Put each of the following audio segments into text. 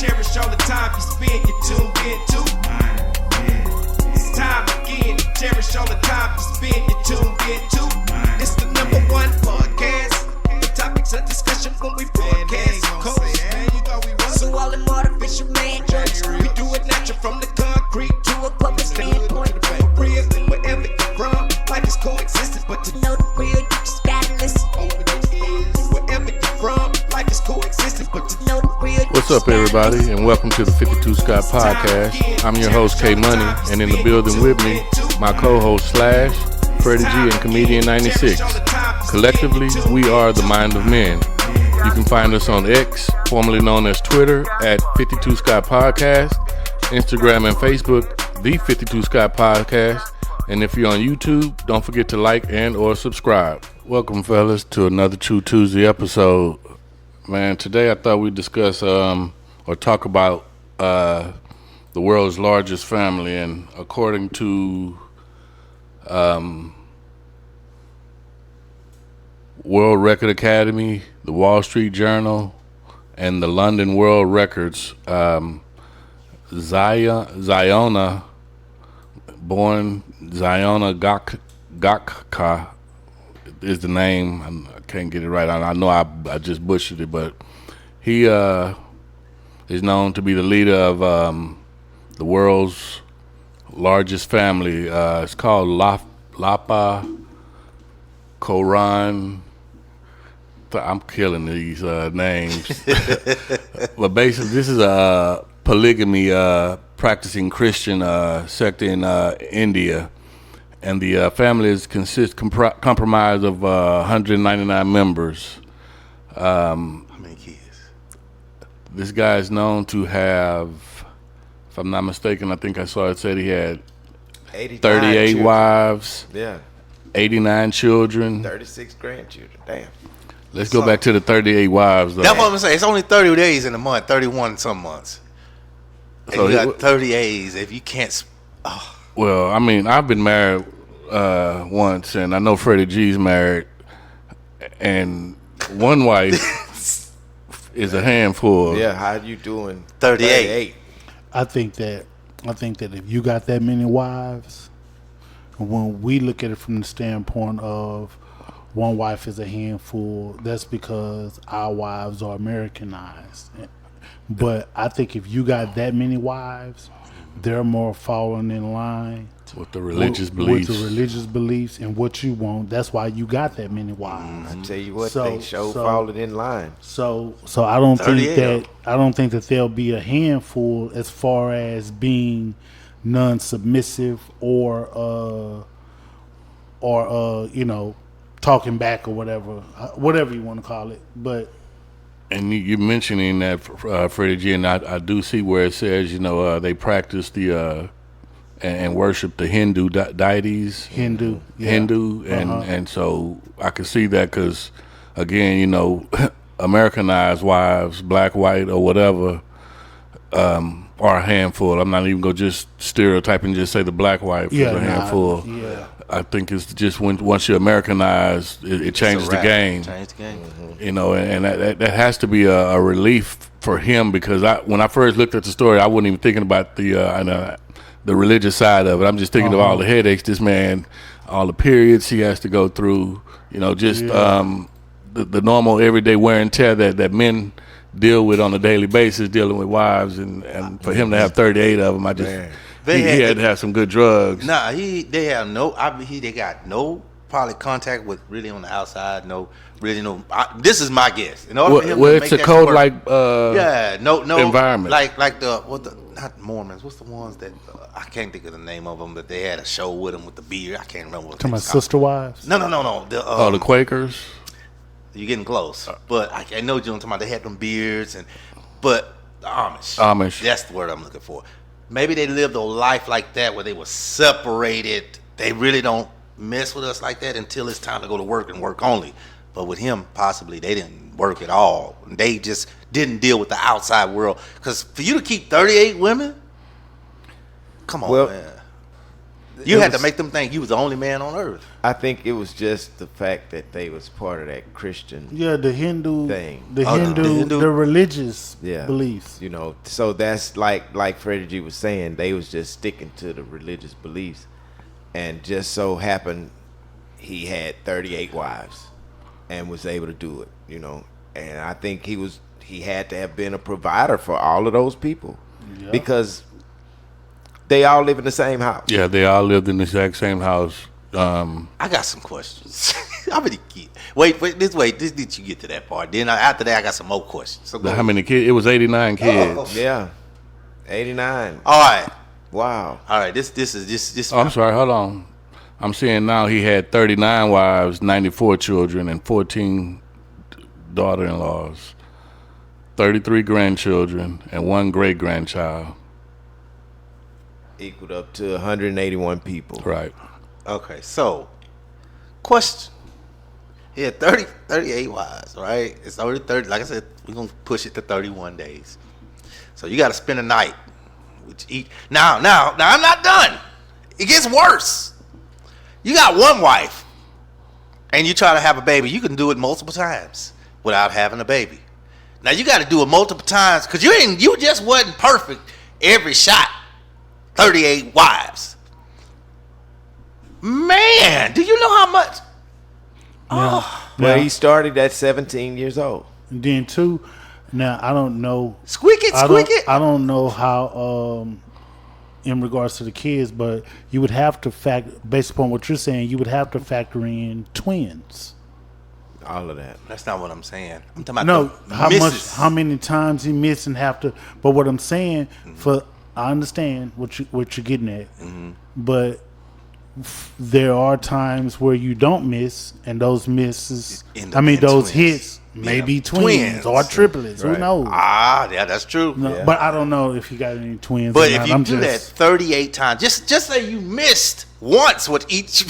cherish all the time you spend. You tuned in to. It's time again to cherish all the time you spend. You tuned in to. It's the number one podcast. The topics of discussion when we broadcast. So all them artificial man jokes, we do it natural from the concrete to a public standpoint. Real, wherever you're from, life is coexisting, but to know the real, you just gotta listen. Wherever you're from, life is coexisting, but to know the real. What's up, everybody, and welcome to the 52 Scott Podcast. I'm your host, K Money, and in the building with me, my co-host Slash, Freddie G, and Comedian 96. Collectively, we are the Mind of Men. You can find us on X, formerly known as Twitter, at 52 Scott Podcast, Instagram and Facebook, the 52 Scott Podcast, and if you're on YouTube, don't forget to like and or subscribe. Welcome, fellas, to another True Tuesday episode. Man, today I thought we'd discuss or talk about the world's largest family, and according to World Record Academy, the Wall Street Journal, and the London World Records, Ziona Gakka is the name. I can't get it right. I know I just butchered it, but he is known to be the leader of the world's largest family. It's called Lapa Koran. I'm killing these names. But basically, this is a polygamy practicing Christian sect in India. And the family is comprised of 199 members. How many kids? This guy is known to have, if I'm not mistaken, I think I saw it said he had 38 children. Wives, 89 children, 36 grandchildren. Damn. Let's go back to the 38 wives, though. That's what I'm saying. It's only 30 days in a month, 31 some months. And So you got 30 days. If you can't, Well, I mean, I've been married once, and I know Freddie G's married, and one wife is a handful. Yeah, how you doing? 38. I think that if you got that many wives, when we look at it from the standpoint of one wife is a handful, that's because our wives are Americanized. But I think if you got that many wives, they're more falling in line With the religious beliefs. With the religious beliefs and what you want. That's why you got that many wives. I tell you what, they falling in line. So I don't think 38. that there'll be a handful as far as being non-submissive or talking back or whatever you want to call it. But And you mentioning that, Freddie G, and I do see where it says, they practice the and worship the Hindu deities. Hindu, and so I can see that because, again, Americanized wives, black, white, or whatever, are a handful. I'm not even going to just stereotype and just say the black wife is a handful. I think it's just once you're Americanized, it changes the game. Change the game. And that has to be a relief for him, because when I first looked at the story, I wasn't even thinking about the religious side of it. I'm just thinking of all the headaches this man, all the periods he has to go through, the normal everyday wear and tear that men deal with on a daily basis, dealing with wives, and for him to have 38 of them, he had to have some good drugs. Nah, they got no probably contact with really on the outside. This is my guess. It's a code like environment. Like not Mormons. What's the ones that I can't think of the name of them, but they had a show with them with the beard. I can't remember what. Talking about sister wives? No. The Quakers. You're getting close, but I know you're talking about. They had them beards but the Amish. Amish. That's the word I'm looking for. Maybe they lived a life like that where they were separated. They really don't mess with us like that until it's time to go to work and work only. But with him, possibly they didn't work at all. They just didn't deal with the outside world. Because for you to keep 38 women, come on, man. You had to make them think you was the only man on earth. I think it was just the fact that they was part of that Christian the Hindu thing. the religious beliefs. You know, so that's like Freddie G was saying, they was just sticking to the religious beliefs, and just so happened he had 38 wives and was able to do it. You know, and I think he had to have been a provider for all of those people because they all live in the same house. Yeah, they all lived in the exact same house. I got some questions. How many kids? Wait. This did you get to that part? Then after that, I got some more questions. So How many kids? It was 89 kids. Oh. Yeah, 89. All right. Wow. All right. This. Oh, I'm sorry. Hold on. I'm seeing now he had 39 wives, 94 children, and 14 daughter-in-laws, 33 grandchildren, and 1 great-grandchild. Equaled up to 181 people. Right. Okay. So, question. He had 38 wives, right? It's already 30. Like I said, we're gonna push it to 31 days. So you got to spend a night with each. Now, I'm not done. It gets worse. You got one wife, and you try to have a baby. You can do it multiple times without having a baby. Now you got to do it multiple times because you just wasn't perfect every shot. 38 wives. Man, do you know how much? Well, he started at 17 years old. And then too, now I don't know. Squeak it. I don't know how in regards to the kids, but you would have to based upon what you're saying, you would have to factor in twins. All of that. That's not what I'm saying. I'm talking about how many times he missed and have to. But what I'm saying, I understand what you're getting at, but there are times where you don't miss, and those misses, those hits may be twins or triplets. Right. Who knows? Yeah, that's true. No, but I don't know if you got any twins. But if you do that 38 times, just say you missed once with each.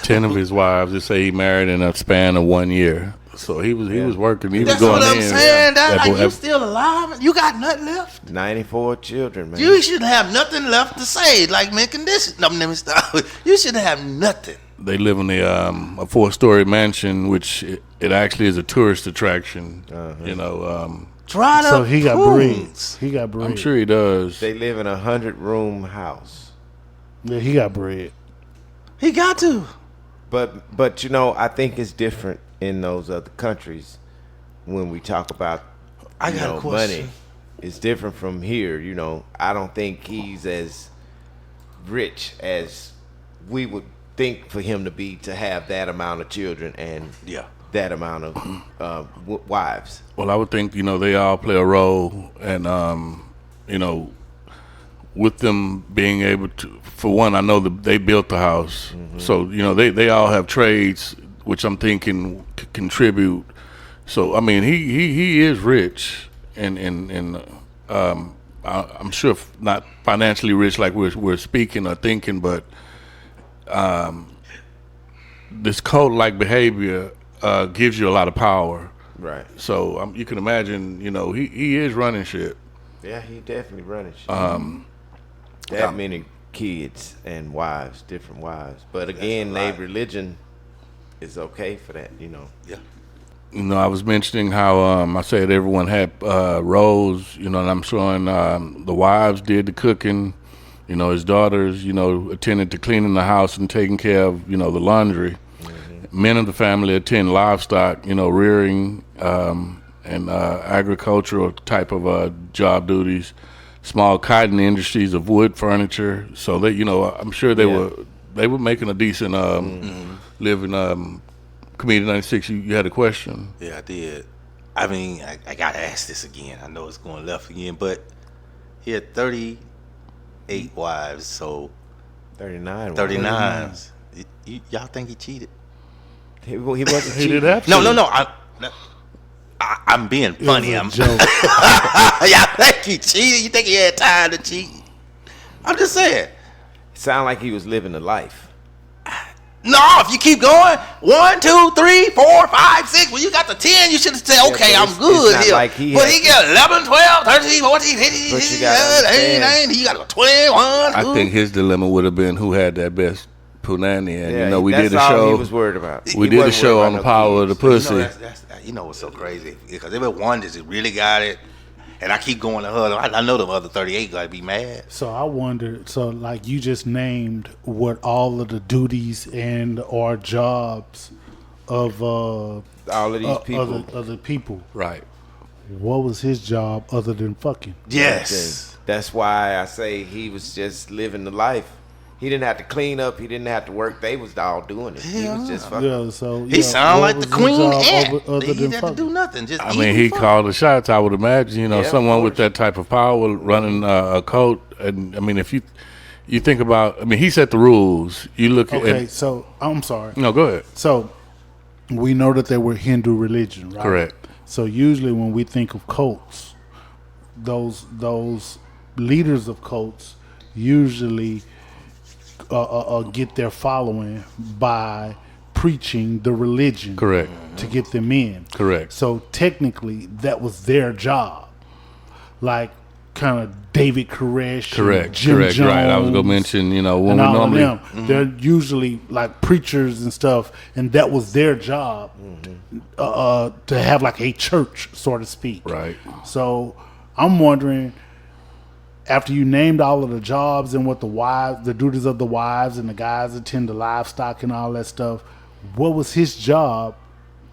10 of his wives. Just say he married in a span of 1 year. So he was working. He was going in. That's what I'm saying. Like you still alive? You got nothing left? 94 children, man. You shouldn't have nothing left to say. Like making this. No, let me stop. You shouldn't have nothing. They live in a 4-story mansion, which it actually is a tourist attraction. You know. So he got breeds. He got bread. I'm sure he does. They live in a 100-room house. Yeah, he got bread. He got to. But you know, I think it's different in those other countries when we talk about money. It's different from here. You know, I don't think he's as rich as we would think for him to be, to have that amount of children and that amount of wives. Well, I would think, they all play a role, and with them being able to, for one, I know that they built the house, so they all have trades, which I'm thinking could contribute. So I mean, he is rich, and I'm sure not financially rich like we're speaking or thinking, but this cult-like behavior gives you a lot of power. Right. So you can imagine, he is running shit. Yeah, he definitely running shit. That many kids and wives, different wives. But again, their religion is okay for that, Yeah. I was mentioning how I said everyone had roles, and I'm showing the wives did the cooking, his daughters, attended to cleaning the house and taking care of, the laundry. Men of the family attend livestock, rearing and agricultural type of job duties. Small cotton industries of wood, furniture. So they, I'm sure they were making a decent living. Comedian 96, you had a question? Yeah, I did. I mean, I gotta ask this again. I know it's going left again, but he had 38 wives, so 39. 39s. Y'all think he cheated? He wasn't He cheating. did that. No. I'm being funny. I'm joke. Y'all think he cheated? You think he had time to cheat? I'm just saying. It sounded like he was living a life. No, if you keep going, 1, 2, 3, 4, 5, 6. When you got the 10, you should have said, okay, but I'm good it's here. not like he But had he got 11, 12, 13, 14, 15, But you gotta 18, understand. 19. He got a 21. I think his dilemma would have been who had that best punani. And, Yeah, you know, we that's did a all show. he was worried about. We He did a wasn't show worried on the about power of kids. the pussy. You know what's so crazy? Because if it one just really got it, and I keep going to her, I know them other 38 got to be mad. So I wonder. So like you just named what all of the duties and or jobs of All of these people. other people. Right. What was his job other than fucking? Yes. That's why I say he was just living the life. He didn't have to clean up. He didn't have to work. They was all doing it. He was just fucking. Yeah. So He sound what like the was his queen job ant. other He than didn't have to fucking? do nothing. Just I eat mean, and he fuck. called the shots. I would imagine, you know, Yeah, of someone with course. that type of power running a cult. And I mean, if you think about, I mean, he set the rules. You look Okay. at. So I'm sorry. No, go ahead. So we know that they were Hindu religion, right? Correct. So usually when we think of cults, those leaders of cults usually get their following by preaching the religion Correct. to get them in. Correct. So technically that was their job. Like kind of David Koresh, Correct. Jim Correct. Jones, Right. I was gonna mention, you know, when and we all of normally. them. They're usually like preachers and stuff, and that was their job to have like a church, so to speak. Right. So I'm wondering, after you named all of the jobs and what the duties of the wives and the guys attend to livestock and all that stuff, what was his job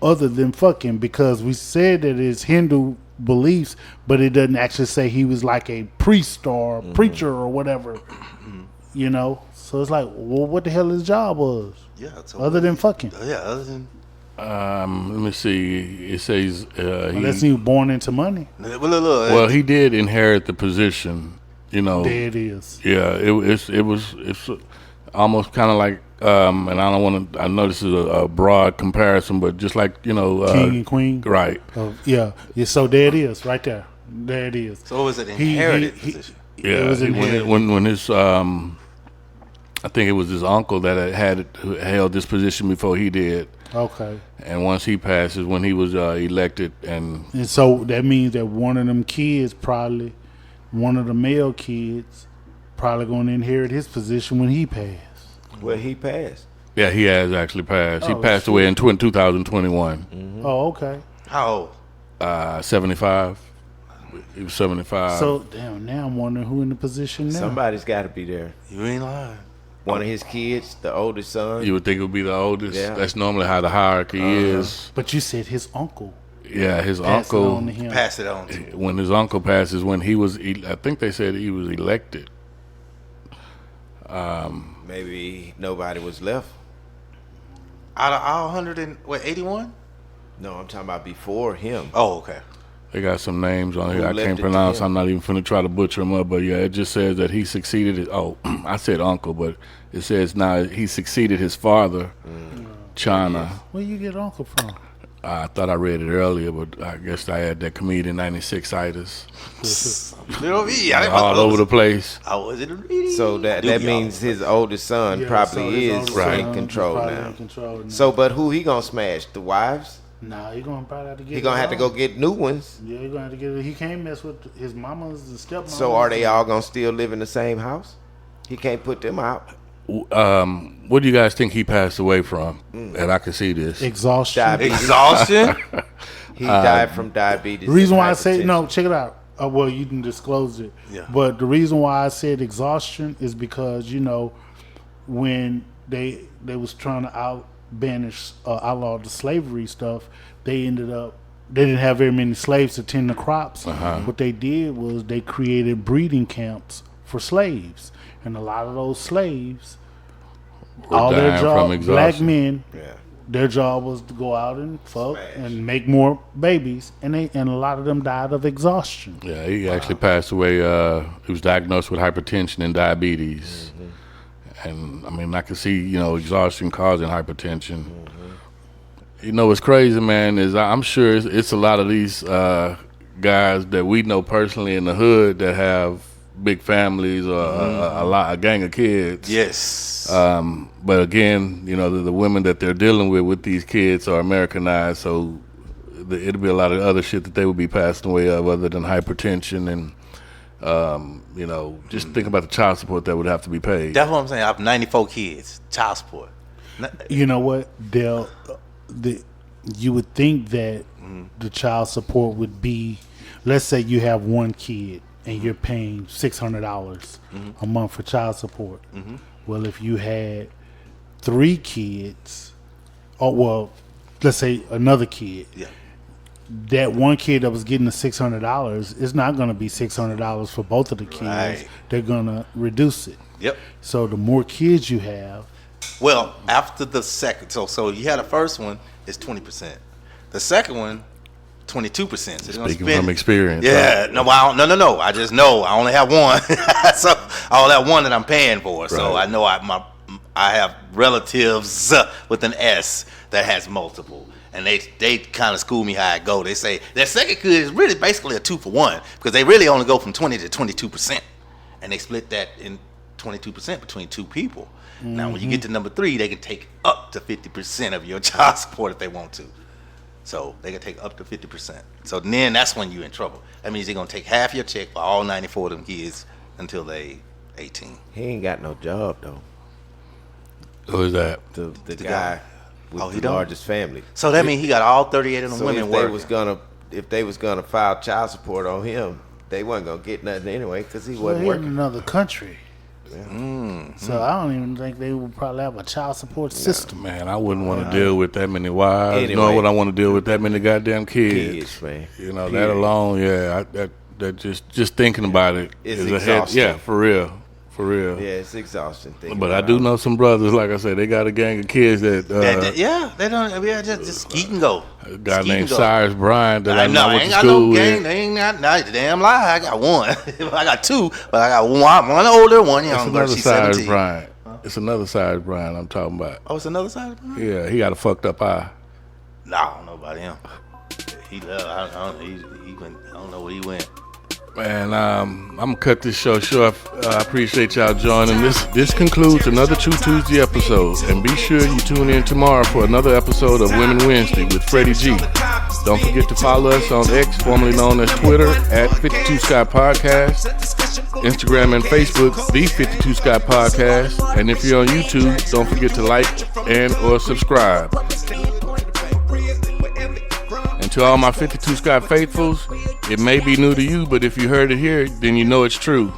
other than fucking? Because we said that it's Hindu beliefs, but it doesn't actually say he was like a priest or preacher or whatever, you know? So it's like, well, what the hell his job was Yeah. So other than fucking? yeah, other than. Let me see. It says Unless he was born into money. Look, well, he did inherit the position. You know. There it is. Yeah. It's almost kind of like. And I don't want to. I know this is a broad comparison, but just like, you know, King and queen. right? Yeah. So there it is, right there. There it is. so it was an He- inherited he- position. Yeah. It was inherited. When his I think it was his uncle that had held this position before he did, Okay. and once he passes, when he was elected, and And so that means that one of them kids probably, one of the male kids, probably going to inherit his position when he passed. Well, he passed. yeah, he has actually passed. He Oh, passed away in 2021. Oh, okay. How old? 75. He was 75. So damn, now I'm wondering who in the position now. Somebody's got to be there. You ain't lying. One of his kids, the oldest son. you would think it would be the oldest. Yeah. That's normally how the hierarchy is. But you said his uncle. Yeah, his Passed it on uncle. to him. Pass it on to. When his uncle passes, when he was, I think they said he was elected. Maybe nobody was left. Out of all 81? No, I'm talking about before him. Oh, okay. They got some names on here Who I left can't it to pronounce. him? I'm not even finna try to butcher them up, but yeah, it just says that he succeeded. I said uncle, but it says now he succeeded his father, China. Where you get uncle from? I thought I read it earlier, but I guess I had that comedian 96itis Little V. I all over the place. I was in the reading. So that means his oldest son Yeah, so probably his is oldest Right. in son control probably now. in control now. So, but who he gonna smash? The wives? nah, he gonna probably have to get. He gonna have to go get new ones. Yeah, he gonna have to get. He can't mess with his mamas and stepmamas. So are they all gonna still live in the same house? He can't put them out. What do you guys think he passed away from? And I can see this. exhaustion? Diabetes. Exhaustion? He died from diabetes. The reason and why I say hypertension. no, check it out. Well, you didn't disclose it. Yeah. But the reason why I said exhaustion is because when they was trying to outlaw the slavery stuff, they didn't have very many slaves to tend the crops. What they did was they created breeding camps for slaves, and a lot of those slaves, all their dying job, from black exhaustion. men. Yeah. Their job was to go out and fuck Smash. and make more babies, and a lot of them died of exhaustion. Yeah, he actually passed away. He was diagnosed with hypertension and diabetes. And I mean, I can see, exhaustion causing hypertension. What's crazy, man, is I'm sure it's a lot of these guys that we know personally in the hood that have big families or a gang of kids. Yes. But again, you know, the women that they're dealing with these kids are Americanized, so it'll be a lot of other shit that they would be passing away of, other than hypertension and, you know, just think about the child support that would have to be paid. That's what I'm saying. I have 94 kids. Child support. You know what, Dale? You would think that the child support would be, let's say you have one kid and you're paying $600 a month for child support. Well, if you had 3 kids, let's say another kid. Yeah. That one kid that was getting the $600 is not going to be $600 for both of the kids. Right. They're going to reduce it. Yep. So the more kids you have. Well, after the second, so you had the first one, it's 20%. The second one, 22%. So Speaking from experience. Yeah. Right? No, no. I just know I only have one. So I only have one that I'm paying for. Right. So I know I have relatives with an S that has multiple. And they kind of school me how I go. They say their second kid is really basically a 2-for-1 because they really only go from 20 to 22%, and they split that in 22% between 2 people. Now, when you get to number 3, they can take up to 50% of your child support if they want to. So they can take up to 50%. So then that's when you're in trouble. That means they're gonna take half your check for all 94 of them kids until they 18. He ain't got no job though. Who is that? The guy. With he the don't? largest family. So that means he got all 38 of them So women if working. they was gonna file child support on him, they wasn't gonna get nothing anyway because he Well, wasn't he in working. another country. So I don't even think they would probably have a child support system. Man, I wouldn't want to deal with that many wives, Anyway. nor would I want to deal with that many goddamn kids. Kids, man. You know, Period. that alone, yeah, that just thinking about it It's is a head, exhausting. yeah, for real. Yeah, it's exhausting. but I do know some brothers, like I said, they got a gang of kids that they don't. Yeah, just skeet and go. a guy Skeet named and go. Cyrus Bryant that I No, know I went ain't to got school no gang. with. They ain't got the damn lie. I got one. I got 2, but I got one older, one It's younger. another She's Cyrus 17. Bryant. It's another Cyrus Bryant I'm talking about. Oh, it's another side of the Yeah, he got a fucked up eye. No, I don't know about him. He left. I don't know where he went. Man, I'm gonna cut this show short. I appreciate y'all joining. This concludes another True Tuesday episode, and be sure you tune in tomorrow for another episode of Women Wednesday with Freddie G. Don't forget to follow us on X, formerly known as Twitter, at 52 Sky Podcast, Instagram and Facebook, The 52 Sky Podcast, and if you're on YouTube, don't forget to like and or subscribe. And to all my 52 Sky faithfuls, it may be new to you, but if you heard it here, then you know it's true.